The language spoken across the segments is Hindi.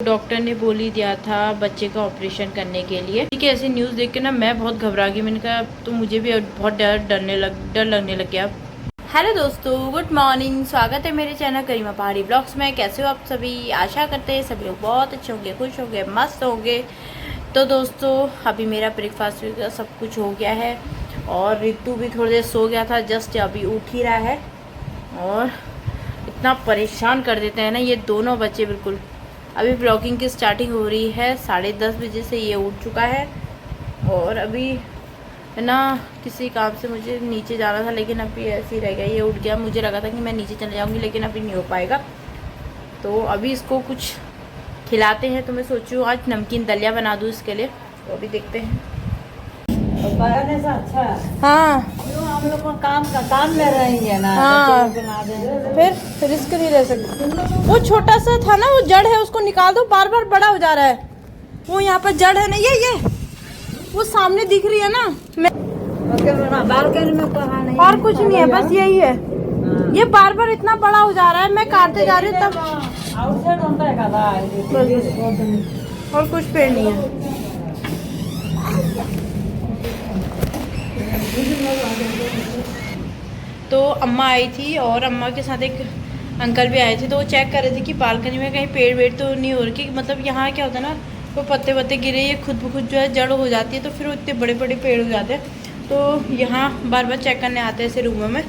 डॉक्टर ने बोल ही दिया था बच्चे का ऑपरेशन करने के लिए। ठीक है, ऐसी न्यूज़ देख के ना मैं बहुत घबरा गई। मैंने कहा तो मुझे भी बहुत डर लगने लग गया। हेलो दोस्तों, गुड मॉर्निंग। स्वागत है मेरे चैनल करीमा पहाड़ी ब्लॉग्स में। कैसे हो आप सभी? आशा करते हैं सभी लोग बहुत अच्छे होंगे, खुश होंगे, मस्त होंगे। तो दोस्तों अभी मेरा ब्रेकफास्ट वगैरह सब कुछ हो गया है और रितु भी थोड़ी देर सो गया था, जस्ट अभी उठ ही रहा है। और इतना परेशान कर देते हैं ना ये दोनों बच्चे। बिल्कुल अभी ब्लॉगिंग की स्टार्टिंग हो रही है, 10:30 बजे से ये उठ चुका है। और अभी है ना किसी काम से मुझे नीचे जाना था, लेकिन अभी ऐसे ही रह गया, ये उठ गया। मुझे लगा था कि मैं नीचे चले जाऊंगी, लेकिन अभी नहीं हो पाएगा। तो अभी इसको कुछ खिलाते हैं। तो मैं सोच रही हूँ आज नमकीन दलिया बना दूँ इसके लिए। तो अभी देखते हैं। अच्छा हाँ हम लोग को काम में रहेंगे ना। हाँ फिर रिस्क नहीं ले सकते। वो छोटा सा था ना, वो जड़ है, उसको निकाल दो। बार बार बड़ा हो जा रहा है। वो यहाँ पर जड़ है ना, ये वो सामने दिख रही है ना। मैं बालकनी में कहा नहीं, और कुछ नहीं है, बस यही है। ये बार बार इतना बड़ा हो जा रहा है, मैं काटते जा रही हूँ तब। और कुछ पेड़ नहीं है। तो अम्मा आई थी और अम्मा के साथ एक अंकल भी आए थे। तो वो चेक कर रहे थे कि बालकनी में कहीं पेड़ वेड़ तो नहीं हो रही। मतलब यहाँ क्या होता है ना, वो पत्ते वत्ते गिरे, ये खुद ब खुद जो है जड़ हो जाती है, तो फिर वो इतने बड़े बड़े पेड़ हो जाते हैं। तो यहाँ बार बार चेक करने आते हैं ऐसे रूमों में।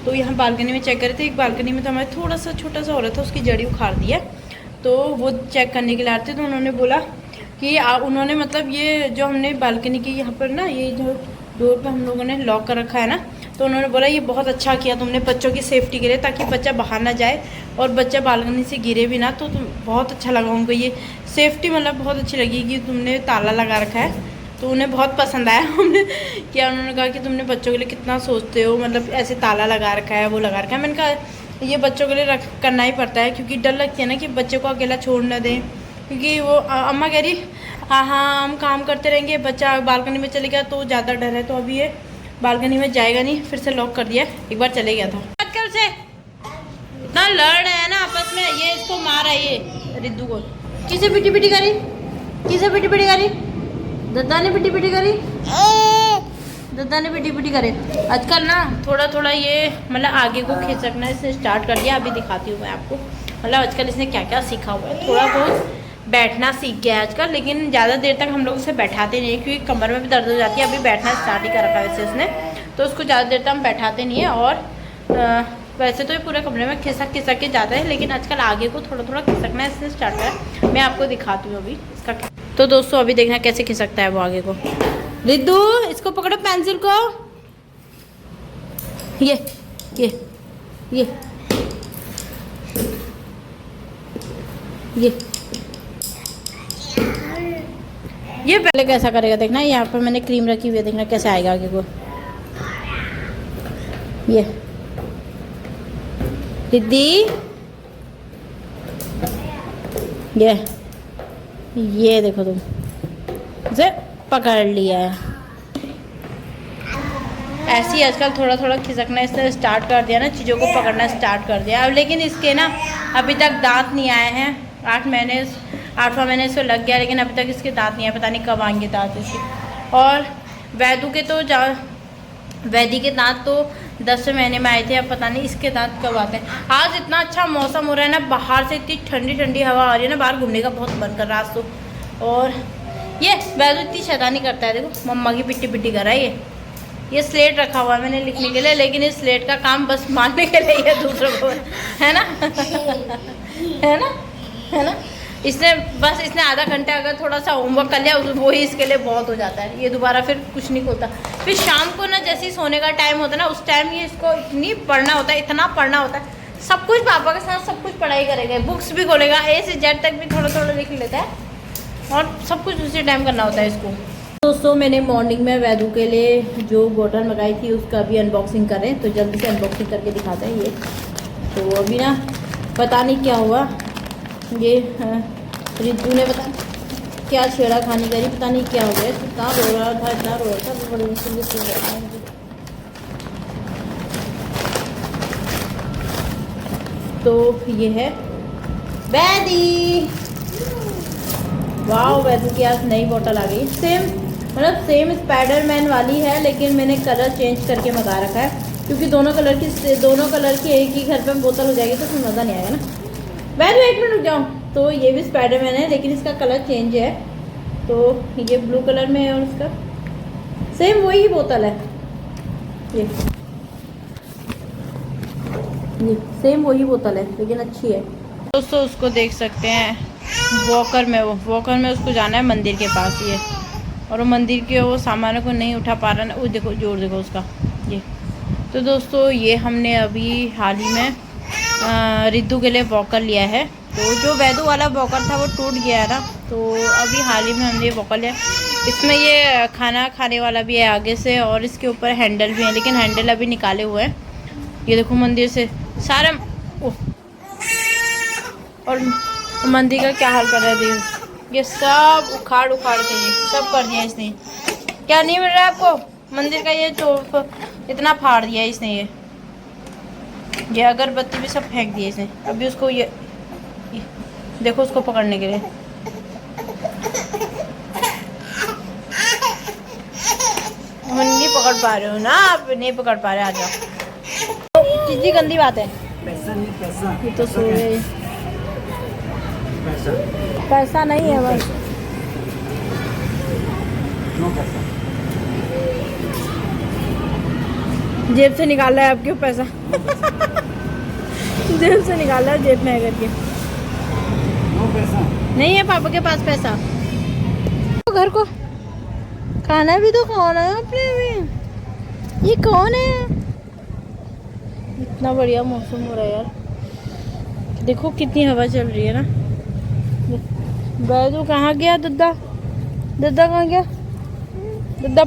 तो यहाँ बालकनी में चेक कर रहे थे। एक बालकनी में तो हमारे थोड़ा सा छोटा सा हो रहा था, उसकी जड़ी उखाड़ दी है। तो वो चेक करने के लिए आते। तो उन्होंने बोला कि उन्होंने मतलब ये जो हमने बालकनी की यहाँ पर ना, ये जो डोर पे हम लोगों ने लॉक कर रखा है ना, तो उन्होंने बोला ये बहुत अच्छा किया तुमने बच्चों की सेफ्टी के लिए, ताकि बच्चा बाहर ना जाए और बच्चा बालकनी से गिरे भी ना। तो बहुत अच्छा लगा उनको ये सेफ्टी, मतलब बहुत अच्छी लगी कि तुमने ताला लगा रखा है। तो उन्हें बहुत पसंद आया। हमने क्या, उन्होंने कहा कि तुमने बच्चों के लिए कितना सोचते हो, मतलब ऐसे ताला लगा रखा है, वो लगा रखा है। मैंने कहा ये बच्चों के लिए करना ही पड़ता है, क्योंकि डर लगती है ना कि बच्चे को अकेला छोड़ ना दें। क्योंकि वो अम्मा कह रही हाँ हम काम करते रहेंगे, बच्चा बालकनी में चले गया तो ज़्यादा डर है। तो अभी ये बालकनी में जाएगा नहीं, फिर से लॉक कर दिया। एक बार चले गया था। आजकल से इतना लड़ रहे हैं ना आपस में। ये इसको मारा, ये रिद्धू को किसे पिटी पिटी करी, किसे पिटी पिटी करी? दद्दा ने पिटी पिटी करी, दद्दा ने पिटी पिटी करे। आजकल ना थोड़ा थोड़ा ये मतलब आगे को खिसकना इसने स्टार्ट कर दिया। अभी दिखाती हूँ मैं आपको, मतलब आजकल इसने क्या क्या सीखा हुआ है। थोड़ा बहुत बैठना सीख गया है आजकल, लेकिन ज़्यादा देर तक हम लोग उसे बैठाते नहीं है, क्योंकि कमर में भी दर्द हो जाती है। अभी बैठना स्टार्ट ही कर रखा है वैसे उसने, तो उसको ज़्यादा देर तक हम बैठाते नहीं है। और वैसे तो ये पूरे कमरे में खिसक खिसक के जाता है, लेकिन आजकल आगे को थोड़ा थोड़ा खिसकना इसने स्टार्ट किया। मैं आपको दिखाती हूँ अभी इसका। तो दोस्तों अभी देखना कैसे खिसकता है वो आगे को। रिद्धू इसको पकड़ो, पेंसिल को। ये ये पहले कैसा करेगा देखना। यहाँ पर मैंने क्रीम रखी हुई है, देखना कैसे आएगा आगे को। ये दीदी, ये देखो तुम, इसे पकड़ लिया है। ऐसे ही आजकल थोड़ा थोड़ा खिसकना इसने स्टार्ट कर दिया ना, चीज़ों को पकड़ना स्टार्ट कर दिया। अब लेकिन इसके ना अभी तक दांत नहीं आए हैं। 8वां महीने इसको लग गया, लेकिन अभी तक इसके दांत नहीं आए। पता नहीं कब आएंगे दांत इसके। और वैदू के तो वैदी के दांत तो 10वें महीने में आए थे। अब पता नहीं इसके दांत कब आते हैं। आज इतना अच्छा मौसम हो रहा है ना, बाहर से इतनी ठंडी ठंडी हवा आ रही है ना, बाहर घूमने का बहुत मन कर रहा है आज तो। और ये वैदू इतनी शैतानी करता है, देखो मम्मा की पिट्टी पिट्टी कर रहा है। ये स्लेट रखा हुआ है मैंने लिखने के लिए, लेकिन इस स्लेट का काम बस मारने के लिए है दूसरों को, है ना। है ना। इसने आधा घंटा अगर थोड़ा सा होमवर्क कर लिया, वो ही इसके लिए बहुत हो जाता है। ये दोबारा फिर कुछ नहीं खोलता। फिर शाम को ना जैसे ही सोने का टाइम होता है ना, उस टाइम ये इसको इतनी पढ़ना होता है, इतना पढ़ना होता है। सब कुछ पापा के साथ सब कुछ पढ़ाई करेगा, बुक्स भी खोलेगा, A से Z तक भी थोड़ा थोड़ा लिख लेता है, और सब कुछ उसी टाइम करना होता है इसको। दोस्तों मैंने मॉर्निंग में वैदू के लिए जो बोतल मंगाई थी उसका भी अनबॉक्सिंग करें, तो जल्दी से अनबॉक्सिंग करके दिखाते हैं ये। तो अभी ना पता नहीं क्या हुआ, ये रिद्धू ने पता क्या छेड़ा खानी करी, पता नहीं क्या हो गया। इतना रो रहा था बड़ी मुश्किल से। तो ये है वैदी, वाह, वैसे की आज नई बोतल आ गई, सेम मतलब सेम स्पाइडरमैन वाली है, लेकिन मैंने कलर चेंज करके मंगा रखा है क्योंकि दोनों कलर की एक ही घर पे बोतल हो जाएगी तो फिर मज़ा नहीं आएगा ना। वैसे 1 मिनट रुक जाओ। तो ये भी स्पाइडरमैन है लेकिन इसका कलर चेंज है, तो ये ब्लू कलर में है और उसका सेम वही बोतल है, ये सेम वही बोतल है लेकिन अच्छी है। दोस्तों उसको देख सकते हैं वॉकर में उसको जाना है मंदिर के पास ये, और वो मंदिर के वो सामानों को नहीं उठा पा रहा ना, वो देखो जोर देखो उसका ये। तो दोस्तों ये हमने अभी हाल ही में रिद्धू के लिए वॉकर लिया है, तो जो वैदू वाला वॉकर था वो टूट गया है ना, तो अभी हाल ही में हमने ये वॉकर लिया। इसमें ये खाना खाने वाला भी है आगे से और इसके ऊपर हैंडल भी है, लेकिन हैंडल अभी निकाले हुए हैं। ये देखो मंदिर से सारा और मंदिर का क्या हाल कर रहा है, ये सब उखाड़ के ये सब कर दिया इसने। क्या नहीं मिल रहा है आपको मंदिर का, ये जो इतना फाड़ दिया इसने, ये अगरबत्ती भी सब फेंक दिए इसने। अभी उसको ये देखो उसको पकड़ने के लिए हम नहीं पकड़ पा रहे हो ना, आप नहीं पकड़ पा रहे, आ जाओ। तो कितनी गंदी बात है, पैसा ये तो सो गए, पैसा नहीं है बस, जेब से निकाल रहा है अब क्यों पैसा जेब से निकाल रहा है, जेब में है करके नहीं है पापा के पास पैसा। तो घर को खाना भी तो खाना है अपने में। ये कौन है, इतना बढ़िया मौसम हो रहा है यार, देखो कितनी हवा चल रही है ना। बैदू कहाँ गया, दद्दा कहाँ गया, दद्दा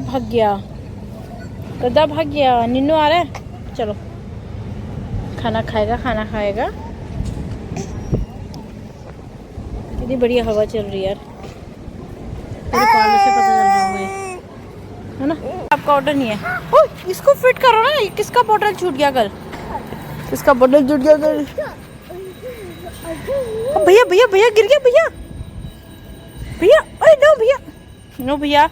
भाग गया, निन्नू आ रहा है, चलो खाना खाएगा। कितनी बढ़िया हवा चल रही है यार, तेरे कॉल से पता चल रहा है ना। आपका ऑर्डर नहीं है, ओ इसको फिट करो ना, किसका बोतल छूट गया कल, इसका बोतल छूट गया कल। भैया गिर गया, भैया अरे नो भैया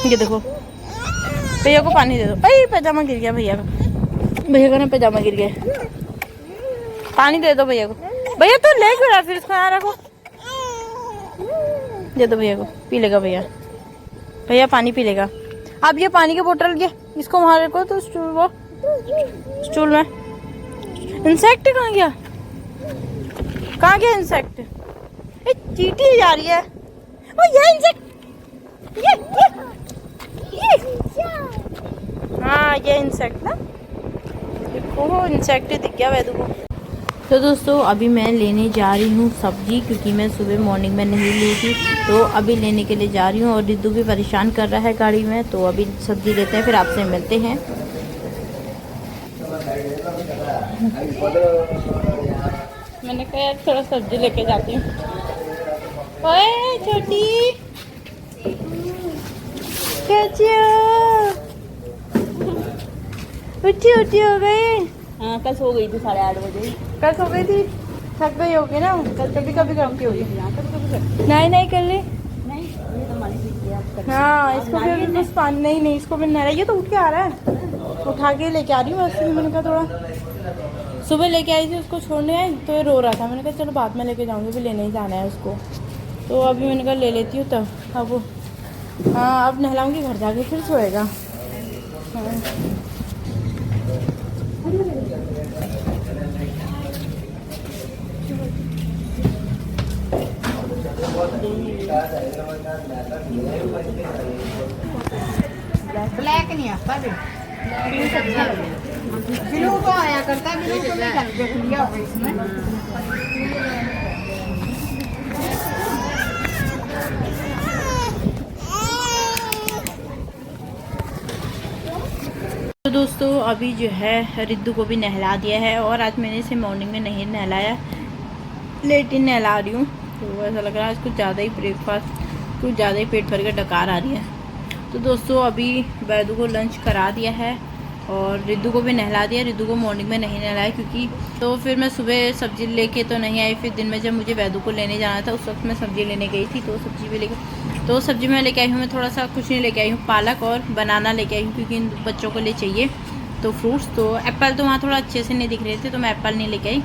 ये देखो, भैया को पानी दे दो। अरे पैजामा गिर गया भैया का ना पैजामा गिर गया, पानी दे दो भैया को। भैया तो ले क्यों रहा, फिर इसको यहाँ रखो, दे दो भैया को, पी लेगा भैया पानी पी लेगा। अब ये पानी की बोतल ये इसको वहाँ रखो, तो स्टूल में इंसेक्ट कहाँ गया इंसेक्ट, चींटी जा रही है, ओ ये इंसेक्ट, हाँ ये इंसेक्ट ना, देखो इंसेक्ट दिख गया वैदू को। तो दोस्तों अभी मैं लेने जा रही हूँ सब्जी, क्योंकि मैं सुबह मॉर्निंग में नहीं ली थी, तो अभी लेने के लिए जा रही हूँ। और रिद्धू भी परेशान कर रहा है गाड़ी में, तो अभी सब्जी लेते हैं, फिर आपसे मिलते हैं। मैंने कहा यार थोड़ा सब्जी लेके जाती हूँ। ओए छोटी कैसी हो, उठी हो गई, हाँ कल सो गई थी 8:30 बजे, कल सो गई थी, थक गई होगी ना, कल कभी करती होगी। नहीं कर ली, हाँ इसको भी अभी बस पानी नहीं इसको भी नहला, ये तो उठ के आ रहा है, उठा के लेके आ रही हूँ। वैसे मैंने कहा थोड़ा सुबह लेके आई थी उसको छोड़ने आई, तो ये रो रहा था, मैंने कहा चलो बाद में लेके जाऊँगी, भी लेने ही जाना है उसको, तो अभी मैंने कहा ले लेती हूँ तब। अब हाँ अब नहलाऊंगी, घर जाके फिर सोएगा। हाँ। ब्लैक नहीं आता, ब्लू को आया करता, ब्लू को नहीं कर देख लिया होगा इसमें। तो दोस्तों अभी जो है रिद्धू को भी नहला दिया है, और आज मैंने इसे मॉर्निंग में नहीं नहलाया, लेट ही नहला रही हूँ, तो ऐसा लग रहा है कुछ ज़्यादा ही ब्रेकफास्ट, कुछ ज़्यादा ही पेट भर के डकार आ रही है। तो दोस्तों अभी बैदू को लंच करा दिया है, और रिद्धू को भी नहला दिया। रिद्धू को मॉर्निंग में नहीं नहलाया क्योंकि तो फिर मैं सुबह सब्ज़ी लेके तो नहीं आई। फिर दिन में जब मुझे वैदू को लेने जाना था उस वक्त मैं सब्ज़ी लेने गई थी, तो सब्ज़ी भी लेके तो सब्ज़ी मैं लेके आई हूँ। मैं थोड़ा सा कुछ नहीं लेके आई हूँ, पालक और बनाना लेके आई हूँ क्योंकि इन बच्चों को लिए चाहिए। तो फ्रूट्स तो एप्पल तो वहाँ थोड़ा अच्छे से नहीं दिख रहे थे तो मैं एप्पल नहीं लेके आई।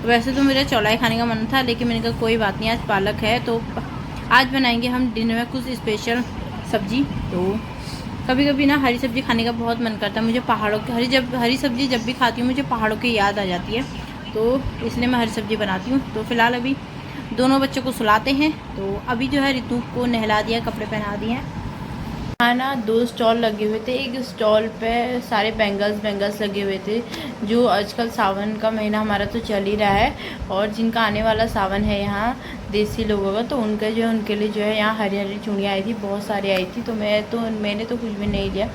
वैसे तो मेरा चौलाई खाने का मन था लेकिन मैंने कहा कोई बात नहीं, आज पालक है तो आज बनाएंगे हम डिनर में कुछ स्पेशल सब्ज़ी। तो कभी कभी ना हरी सब्ज़ी खाने का बहुत मन करता है मुझे। पहाड़ों की हरी सब्ज़ी जब भी खाती हूँ मुझे पहाड़ों की याद आ जाती है, तो इसलिए मैं हरी सब्ज़ी बनाती हूँ। तो फ़िलहाल अभी दोनों बच्चों को सुलाते हैं। तो अभी जो है रितु को नहला दिया, कपड़े पहना दिए हैं। यहाँ ना 2 स्टॉल लगे हुए थे। एक स्टॉल पे सारे बैंगल्स लगे हुए थे। जो आजकल सावन का महीना हमारा तो चल ही रहा है और जिनका आने वाला सावन है यहाँ देसी लोगों का, तो उनका जो है उनके लिए जो है यहाँ हरी हरी चूड़ियाँ आई थी, बहुत सारी आई थी। तो मैंने तो कुछ भी नहीं लिया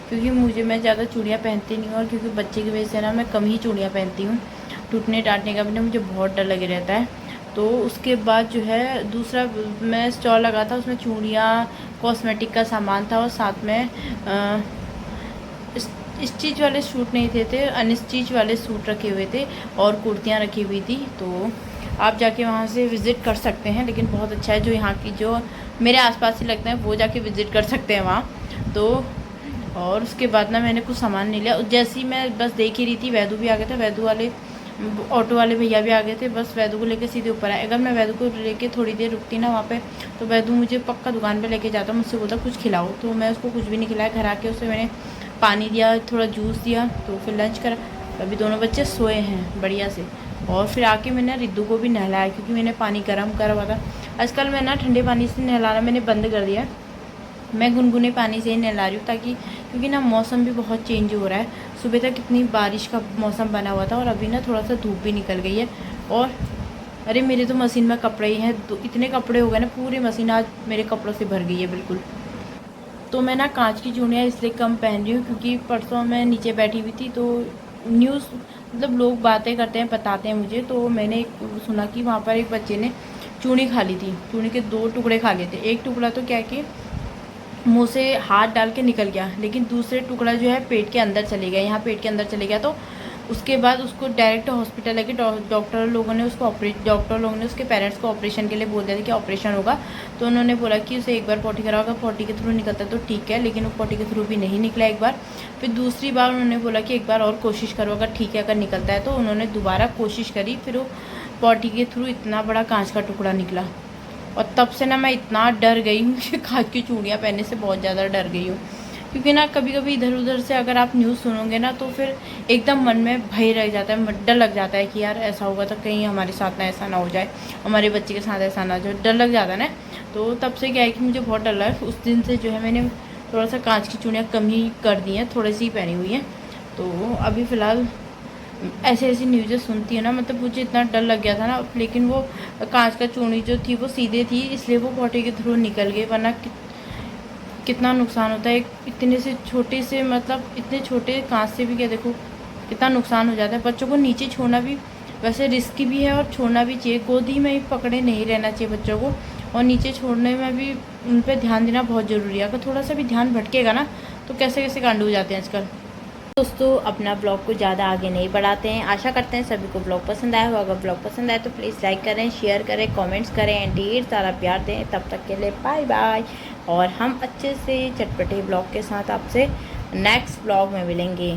क्योंकि मैं ज़्यादा चूड़ियाँ पहनती नहीं हूँ और क्योंकि बच्चे की वजह से ना मैं कम ही चूड़ियाँ पहनती हूँ। टूटने टाटने का भी ना मुझे बहुत डर लगे रहता है। तो उसके बाद जो है दूसरा मैं स्टॉल लगा था, उसमें चूड़ियाँ कॉस्मेटिक का सामान था और साथ में स्टिच वाले सूट नहीं थे अनस्टिच वाले सूट रखे हुए थे और कुर्तियाँ रखी हुई थी। तो आप जाके वहाँ से विज़िट कर सकते हैं, लेकिन बहुत अच्छा है। जो यहाँ की जो मेरे आसपास ही लगते हैं वो जाके विज़िट कर सकते हैं वहाँ। तो और उसके बाद ना मैंने कुछ सामान नहीं लिया। जैसे ही मैं बस देख ही रही थी वैदू भी आ गया था, वैदू वाले ऑटो वाले भैया भी आ गए थे। बस वैदू को लेके सीधे ऊपर आए। अगर मैं वैदू को लेके थोड़ी देर रुकती ना वहाँ पे तो वैदू मुझे पक्का दुकान पे लेके जाता, मुझसे बोलता कुछ खिलाओ। तो मैं उसको कुछ भी नहीं खिलाया। घर आके उसे मैंने पानी दिया, थोड़ा जूस दिया, तो फिर लंच करा। अभी दोनों बच्चे सोए हैं बढ़िया से। और फिर आके मैंने रिद्धू को भी नहलाया क्योंकि मैंने पानी गर्म करा हुआ था। आजकल मैं ना ठंडे पानी से नहलाना मैंने बंद कर दिया। मैं गुनगुने पानी से ही नहला रही हूँ ताकि क्योंकि ना मौसम भी बहुत चेंज हो रहा है। सुबह तक इतनी बारिश का मौसम बना हुआ था और अभी ना थोड़ा सा धूप भी निकल गई है। और अरे मेरे तो मशीन में कपड़े ही हैं, तो इतने कपड़े हो गए ना, पूरी मशीन आज मेरे कपड़ों से भर गई है बिल्कुल। तो मैं ना कांच की चूड़ियाँ इसलिए कम पहन रही हूँ क्योंकि परसों मैं नीचे बैठी हुई थी तो न्यूज़ मतलब लोग बातें करते हैं, बताते हैं मुझे। तो मैंने एक सुना कि वहाँ पर एक बच्चे ने चूड़ी खा ली थी, चूड़ी के 2 टुकड़े खा लिए थे। एक टुकड़ा तो क्या कि मुंह से हाथ डाल के निकल गया, लेकिन दूसरे टुकड़ा जो है पेट के अंदर चले गया, यहाँ पेट के अंदर चले गया। तो उसके बाद उसको डायरेक्ट हॉस्पिटल लेके डॉक्टर लोगों ने उसके पेरेंट्स को ऑपरेशन के लिए बोल दिया था कि ऑपरेशन होगा। तो उन्होंने बोला कि उसे एक बार पॉटी कराओ, अगर पॉटी के थ्रू निकलता है तो ठीक है, लेकिन वो पॉटी के थ्रू भी नहीं निकला एक बार। फिर दूसरी बार उन्होंने बोला कि एक बार और कोशिश करो, अगर ठीक है अगर निकलता है। तो उन्होंने दोबारा कोशिश करी, फिर वो पॉटी के थ्रू इतना बड़ा कांच का टुकड़ा निकला। और तब से ना मैं इतना डर गई हूँ कि कांच की चूड़ियाँ पहनने से बहुत ज़्यादा डर गई हूँ। क्योंकि ना कभी कभी इधर उधर से अगर आप न्यूज़ सुनोगे ना तो फिर एकदम मन में भय रह जाता है, डर लग जाता है कि यार ऐसा होगा तो कहीं हमारे साथ ना ऐसा ना हो जाए, हमारे बच्चे के साथ ऐसा ना हो जाए, डर लग जाता है ना। तो तब से क्या है कि मुझे बहुत डर लगा। उस दिन से जो है मैंने थोड़ा सा कांच की चूड़ियाँ कम ही कर दी हैं, थोड़ी सी ही पहनी हुई हैं। तो अभी फ़िलहाल ऐसी न्यूज़ें सुनती है ना, मतलब मुझे इतना डर लग गया था ना। लेकिन वो कांच का चूड़ी जो थी वो सीधे थी, इसलिए वो पॉटी के थ्रू निकल गई, वरना कितना नुकसान होता है इतने से छोटे से, मतलब इतने छोटे कांच से भी क्या देखो कितना नुकसान हो जाता है। बच्चों को नीचे छोड़ना भी वैसे रिस्की भी है और छोड़ना भी चाहिए। गोदी में ही पकड़े नहीं रहना चाहिए बच्चों को, और नीचे छोड़ने में भी उन पर ध्यान देना बहुत ज़रूरी है। अगर थोड़ा सा भी ध्यान भटकेगा ना तो कैसे कैसे कांड हो जाते हैं आजकल। दोस्तों अपना ब्लॉग को ज़्यादा आगे नहीं बढ़ाते हैं। आशा करते हैं सभी को ब्लॉग पसंद आया हो। अगर ब्लॉग पसंद आए तो प्लीज़ लाइक करें, शेयर करें, कमेंट्स करें एंड ढेर सारा प्यार दें। तब तक के लिए बाय बाय। और हम अच्छे से चटपटे ब्लॉग के साथ आपसे नेक्स्ट ब्लॉग में मिलेंगे।